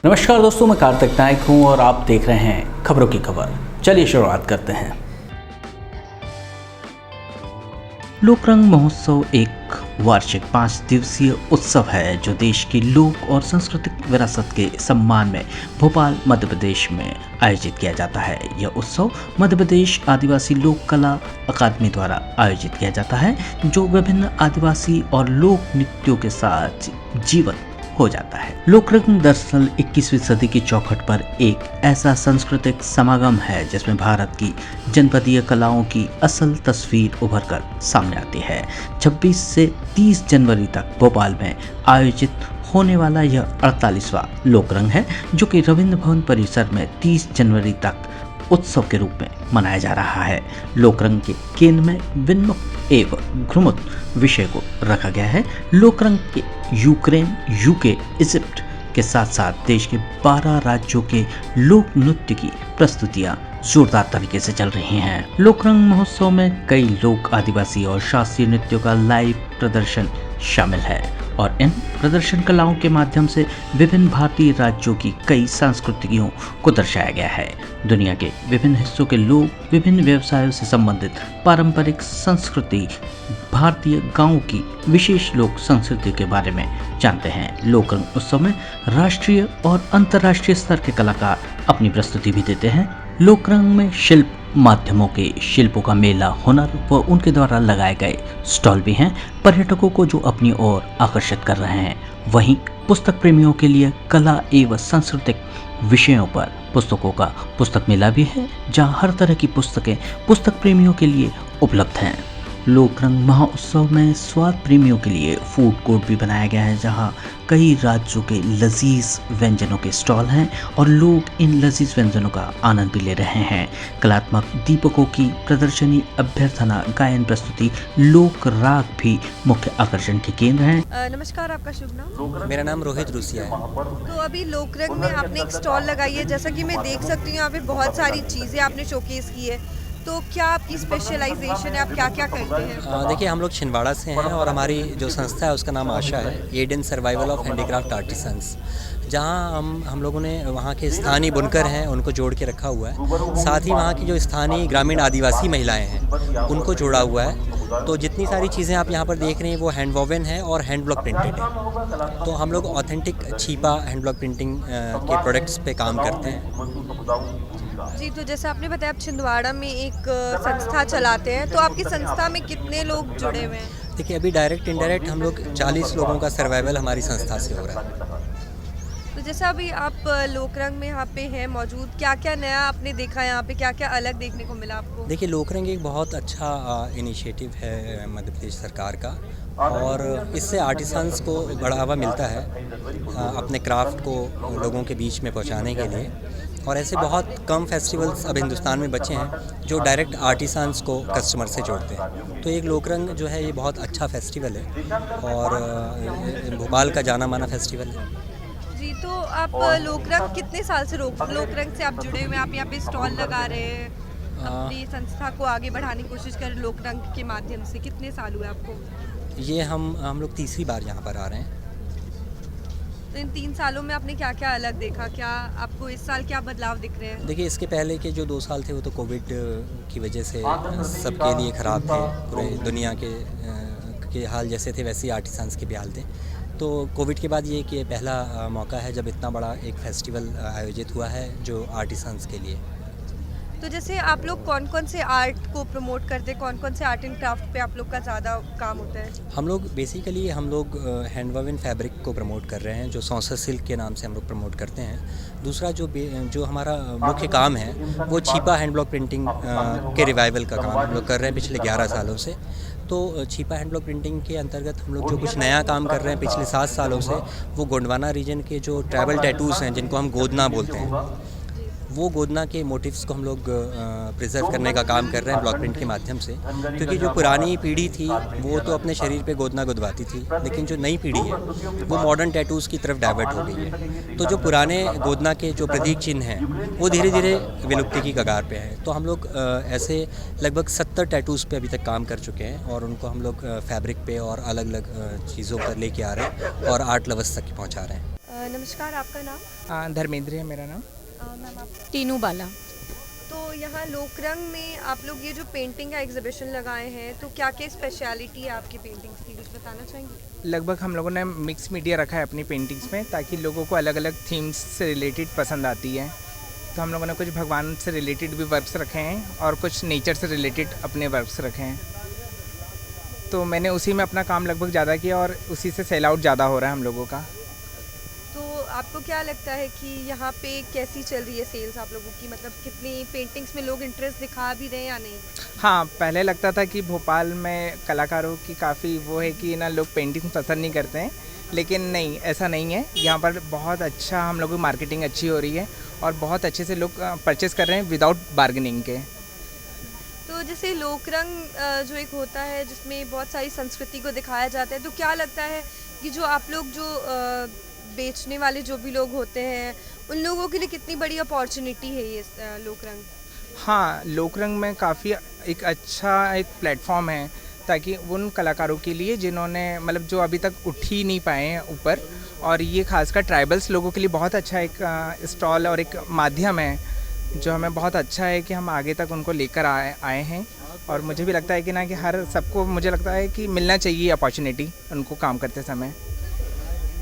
नमस्कार दोस्तों, मैं कार्तिक नायक हूं और आप देख रहे हैं खबरों की खबर। चलिए शुरुआत करते हैं। लोकरंग महोत्सव एक वार्षिक 5 दिवसीय उत्सव है जो देश की लोक और सांस्कृतिक विरासत के सम्मान में भोपाल मध्य प्रदेश में आयोजित किया जाता है। यह उत्सव मध्य प्रदेश आदिवासी लोक कला अकादमी द्वारा आयोजित किया जाता है जो विभिन्न आदिवासी और लोक नृत्यों के साथ जीवंत हो जाता है। लोकरंग दरअसल 21वीं सदी की चौखट पर एक ऐसा सांस्कृतिक समागम है जिसमें भारत की जनपदीय कलाओं की असल तस्वीर उभर कर सामने आती है। 26 से 30 जनवरी तक भोपाल में आयोजित होने वाला यह 48वां लोकरंग है जो कि रविंद्र भवन परिसर में 30 जनवरी तक उत्सव के रूप में मनाया जा रहा है। लोकरंग के केंद्र में विन्मुख एवं घ्रुमुत विषय को रखा गया है। लोकरंग के यूक्रेन, यूके, इजिप्ट के साथ साथ देश के 12 राज्यों के लोक नृत्य की प्रस्तुतियां जोरदार तरीके से चल रही हैं। लोकरंग महोत्सव में कई लोक, आदिवासी और शास्त्रीय नृत्यों का लाइव प्रदर्शन शामिल है और इन प्रदर्शन कलाओं के माध्यम से विभिन्न भारतीय राज्यों की कई संस्कृतियों को दर्शाया गया है। दुनिया के विभिन्न हिस्सों के लोग विभिन्न व्यवसायों से संबंधित पारंपरिक संस्कृति, भारतीय गांवों की विशेष लोक संस्कृति के बारे में जानते हैं। लोकरंग उत्सव में राष्ट्रीय और अंतर्राष्ट्रीय स्तर के कलाकार अपनी प्रस्तुति भी देते हैं। लोकरंग में शिल्प माध्यमों के शिल्पों का मेला, हुनर व उनके द्वारा लगाए गए स्टॉल भी हैं पर्यटकों को जो अपनी ओर आकर्षित कर रहे हैं। वहीं पुस्तक प्रेमियों के लिए कला एवं सांस्कृतिक विषयों पर पुस्तकों का पुस्तक मेला भी है जहां हर तरह की पुस्तकें पुस्तक प्रेमियों के लिए उपलब्ध हैं। लोकरंग महोत्सव में स्वाद प्रेमियों के लिए फूड कोर्ट भी बनाया गया है जहां कई राज्यों के लजीज व्यंजनों के स्टॉल हैं और लोग इन लजीज व्यंजनों का आनंद भी ले रहे हैं। कलात्मक दीपकों की प्रदर्शनी, अभ्यर्थना, गायन प्रस्तुति, लोक राग भी मुख्य आकर्षण के केंद्र हैं। नमस्कार, आपका शुभ नाम? मेरा नाम रोहित रूसिया है। तो अभी लोकरंग में आपने एक स्टॉल लगाई है, जैसा कि मैं देख सकती हूँ यहाँ पे बहुत सारी चीज़ें आपने शोकेस की है। तो क्या आपकी स्पेशलाइजेशन है, आप क्या क्या करते हैं? देखिए, हम लोग छिंदवाड़ा से हैं और हमारी जो संस्था है उसका नाम आशा है, aid in survival of handicraft artisans, जहां हम लोगों ने वहां के स्थानीय बुनकर हैं उनको जोड़ के रखा हुआ है। साथ ही वहां की जो स्थानीय ग्रामीण आदिवासी महिलाएं हैं उनको जोड़ा हुआ है। तो जितनी सारी चीज़ें आप यहाँ पर देख रहे हैं वो हैंड वोवन है और हैंड ब्लॉक प्रिंटेड है। तो हम लोग authentic Chhipa hand block printing के प्रोडक्ट्स पे काम करते हैं। जी, तो जैसे आपने बताया आप छिंदवाड़ा में एक संस्था चलाते हैं, तो आपकी संस्था में कितने लोग जुड़े हुए हैं? देखिए, अभी डायरेक्ट इनडायरेक्ट हम लोग 40 लोगों का सर्वाइवल हमारी संस्था से हो रहा है। तो जैसा अभी आप लोकरंग में यहाँ पे हैं मौजूद, क्या क्या नया आपने देखा यहाँ पे, क्या क्या अलग देखने को मिला आपको? देखिए, लोकरंग एक बहुत अच्छा इनिशिएटिव है मध्य प्रदेश सरकार का और इससे आर्टिसंस को बढ़ावा मिलता है अपने क्राफ्ट को लोगों के बीच में पहुँचाने के लिए। और ऐसे बहुत कम फेस्टिवल्स अब हिंदुस्तान में बचे हैं जो डायरेक्ट आर्टिसंस को कस्टमर से जोड़ते हैं। तो एक लोकरंग जो है ये बहुत अच्छा फेस्टिवल है और भोपाल का जाना माना फेस्टिवल है। जी, तो आप लोकरंग कितने साल से लोकरंग से आप जुड़े हुए हैं? आप यहाँ पे स्टॉल लगा रहे हैं, अपनी संस्था को आगे बढ़ाने की कोशिश कर रहे हैं लोकरंग के माध्यम से, कितने साल हुए आपको? ये हम लोग तीसरी बार यहाँ पर आ रहे हैं। तो इन 3 सालों में आपने क्या क्या अलग देखा? क्या आपको इस साल क्या बदलाव दिख रहे हैं? देखिए, इसके पहले के जो 2 साल थे वो तो कोविड की वजह से सबके लिए ख़राब थे। पूरे दुनिया के हाल जैसे थे वैसे ही आर्टिसंस के भी हाल थे। तो कोविड के बाद ये कि पहला मौका है जब इतना बड़ा एक फेस्टिवल आयोजित हुआ है जो आर्टिसंस के लिए। तो जैसे आप लोग कौन कौन से आर्ट को प्रमोट करते हैं, कौन कौन से आर्ट एंड क्राफ्ट पे आप लोग का ज़्यादा काम होता है? हम लोग बेसिकली हैंड वोवन फैब्रिक को प्रमोट कर रहे हैं जो सौंसर सिल्क के नाम से हम लोग प्रमोट करते हैं। दूसरा जो हमारा मुख्य काम है वो छीपा हैंड ब्लॉक प्रिंटिंग के रिवाइवल का काम हम लोग कर रहे हैं पिछले 11 सालों से। तो छीपा हैंड ब्लॉक प्रिंटिंग के अंतर्गत हम लोग जो कुछ नया काम कर रहे हैं पिछले 7 सालों से, वो गोंडवाना रीजन के जो ट्राइबल टैटूज़ हैं जिनको हम गोदना बोलते हैं, वो गोदना के मोटिव्स को हम लोग प्रिजर्व करने का काम कर रहे हैं ब्लॉक प्रिंट के माध्यम से। क्योंकि जो पुरानी पीढ़ी थी वो तो अपने शरीर पे गोदना गुदवाती थी, लेकिन जो नई पीढ़ी है वो मॉडर्न टैटूज़ की तरफ डाइवर्ट हो गई है। तो जो पुराने गोदना के जो प्रतीक चिन्ह हैं वो धीरे धीरे विलुप्ति की कगार पे हैं। तो हम लोग ऐसे लगभग 70 टैटूज़ पे अभी तक काम कर चुके हैं और उनको हम लोग फैब्रिक पे और अलग अलग चीज़ों पर लेके आ रहे हैं और आर्ट लवर्स तक पहुँचा रहे हैं। नमस्कार, आपका नाम? धर्मेंद्र है मेरा नाम। मैम आप? टीनू बाला। तो यहाँ लोकरंग में आप लोग ये जो पेंटिंग का एग्जीबिशन लगाए हैं, तो क्या क्या स्पेशलिटी है आपकी पेंटिंग्स की, कुछ बताना चाहेंगे? लगभग हम लोगों ने मिक्स मीडिया रखा है अपनी पेंटिंग्स में, ताकि लोगों को अलग अलग थीम्स से रिलेटेड पसंद आती है। तो हम लोगों ने कुछ भगवान से रिलेटेड भी वर्क्स रखे हैं और कुछ नेचर से रिलेटेड अपने वर्क्स रखे हैं। तो मैंने उसी में अपना काम लगभग ज़्यादा किया और उसी से सेल आउट ज़्यादा हो रहा है हम लोगों का। तो आपको क्या लगता है कि यहाँ पे कैसी चल रही है सेल्स आप लोगों की, मतलब कितनी पेंटिंग्स में लोग इंटरेस्ट दिखा भी रहे हैं या नहीं? हाँ, पहले लगता था कि भोपाल में कलाकारों की काफ़ी वो है कि ना लोग पेंटिंग पसंद नहीं करते हैं, लेकिन नहीं, ऐसा नहीं है। यहाँ पर बहुत अच्छा हम लोगों की मार्केटिंग अच्छी हो रही है और बहुत अच्छे से लोग परचेस कर रहे हैं विदाउट बार्गेनिंग के। तो जैसे लोकरंग जो एक होता है जिसमें बहुत सारी संस्कृति को दिखाया जाता है, तो क्या लगता है कि जो आप लोग जो बेचने वाले जो भी लोग होते हैं, उन लोगों के लिए कितनी बड़ी अपॉर्चुनिटी है ये लोकरंग? हाँ, लोकरंग में काफ़ी एक अच्छा एक प्लेटफॉर्म है, ताकि उन कलाकारों के लिए जिन्होंने मतलब जो अभी तक उठ ही नहीं पाए हैं ऊपर, और ये खासकर ट्राइबल्स लोगों के लिए बहुत अच्छा एक स्टॉल और एक माध्यम है जो हमें बहुत अच्छा है कि हम आगे तक उनको लेकर आए हैं। और मुझे भी लगता है कि ना कि हर सबको मुझे लगता है कि मिलना चाहिए अपॉर्चुनिटी उनको काम करते समय।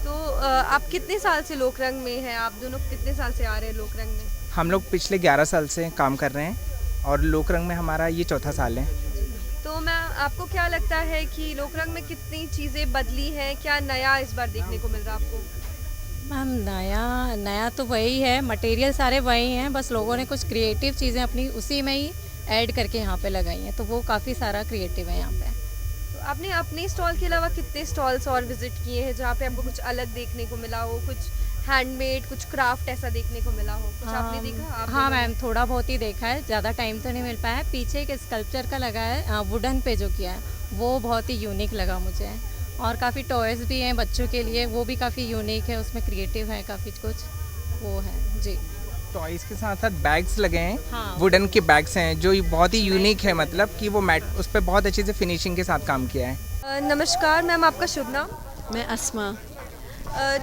तो आप कितने साल से लोकरंग में हैं? आप दोनों कितने साल से आ रहे हैं लोकरंग में? हम लोग पिछले 11 साल से काम कर रहे हैं और लोकरंग में हमारा ये चौथा साल है। तो मैं आपको क्या लगता है कि लोकरंग में कितनी चीज़ें बदली हैं, क्या नया इस बार देखने को मिल रहा है आपको? मैम नया तो वही है, मटेरियल सारे वही हैं, बस लोगों ने कुछ क्रिएटिव चीज़ें अपनी उसी में ही ऐड करके यहाँ पे लगाई हैं, तो वो काफ़ी सारा क्रिएटिव है यहाँ पे। तो आपने अपने स्टॉल के अलावा कितने स्टॉल्स और विजिट किए हैं जहाँ पे आपको कुछ अलग देखने को मिला हो, कुछ हैंडमेड, कुछ क्राफ्ट ऐसा देखने को मिला हो? कुछ आपने देखा? हाँ मैम, थोड़ा बहुत ही देखा है, ज़्यादा टाइम तो नहीं मिल पाया है। पीछे एक स्कल्पचर का लगा है, वुडन पे जो किया है वो बहुत ही यूनिक लगा मुझे। और काफ़ी टॉयज़ भी हैं बच्चों के लिए, वो भी काफ़ी यूनिक है, उसमें क्रिएटिव है काफ़ी कुछ वो है जी। टॉयज़ के साथ साथ बैग्स लगे हैं, हाँ। वुडन के बैग्स हैं जो बहुत ही यूनिक है, मतलब कि वो मैट उस पर बहुत अच्छे से फिनिशिंग के साथ काम किया है। नमस्कार मैम, आपका शुभ नाम? मैं अस्मा।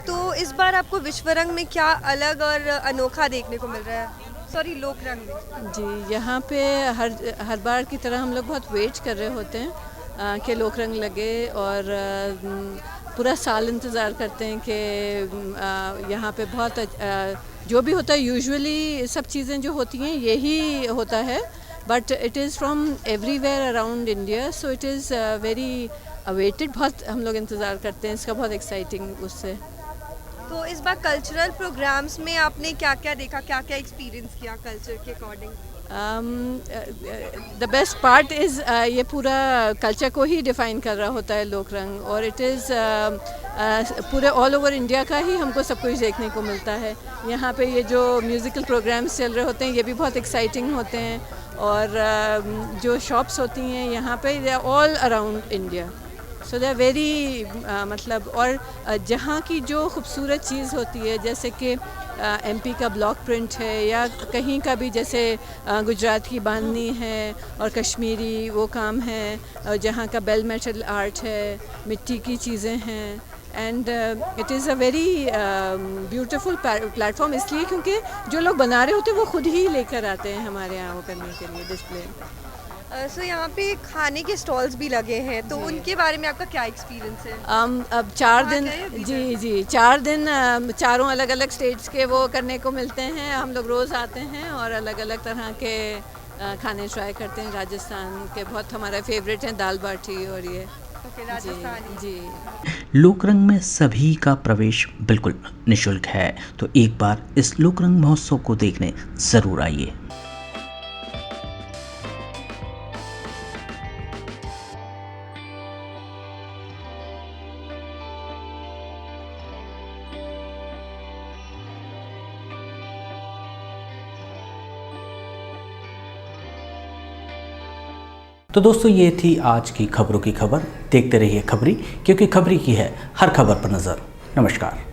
तो इस बार आपको विश्वरंग में क्या अलग और अनोखा देखने को मिल रहा है? सॉरी, लोकरंग में। जी, यहाँ पे हर बार की तरह हम लोग बहुत वेट कर रहे होते हैं कि लोकरंग लगे, और पूरा साल इंतज़ार करते हैं कि यहाँ पे बहुत जो भी होता है, यूजुअली सब चीज़ें जो होती हैं यही होता है, but it is from everywhere around India, so it is very awaited. बहुत हम लोग इंतज़ार करते हैं इसका, बहुत एक्साइटिंग उससे। तो इस बार कल्चरल प्रोग्राम्स में आपने क्या क्या देखा, क्या क्या एक्सपीरियंस किया कल्चर के according? The best part is ये पूरा कल्चर को ही डिफ़ाइन कर रहा होता है लोकरंग, और इट इज़ पूरे ऑल ओवर इंडिया का ही हमको सब कुछ देखने को मिलता है। यहाँ पे ये जो म्यूज़िकल प्रोग्राम्स चल रहे होते हैं ये भी बहुत एक्साइटिंग होते हैं, और जो शॉप्स होती हैं यहाँ पे they are all around India, so they are very मतलब, और जहाँ की जो खूबसूरत चीज़ होती है, जैसे कि एमपी का ब्लॉक प्रिंट है, या कहीं का भी जैसे गुजरात की बांधनी है, और कश्मीरी वो काम है, और जहाँ का बेल मेटल आर्ट है, मिट्टी की चीज़ें हैं, and it is a very beautiful platform, इसलिए क्योंकि जो लोग बना रहे होते हैं वो खुद ही लेकर आते हैं हमारे यहाँ वो करने के लिए डिस्प्ले। सो यहाँ पे खाने के स्टॉल्स भी लगे हैं, तो उनके बारे में आपका क्या एक्सपीरियंस है? अब 4 दिन, क्या है? जी 4 दिन चारों अलग अलग स्टेट्स के वो करने को मिलते हैं। हम लोग रोज़ आते हैं और अलग अलग तरह के खाने ट्राई करते हैं। राजस्थान के बहुत हमारा फेवरेट हैं दाल बाटी और ये। ओके, राजस्थानी। जी। लोकरंग में सभी का प्रवेश बिल्कुल निःशुल्क है, तो एक बार इस लोकरंग महोत्सव को देखने ज़रूर आइए। तो दोस्तों, ये थी आज की खबरों की खबर। देखते रहिए खबरी, क्योंकि खबरी की है हर खबर पर नज़र। नमस्कार।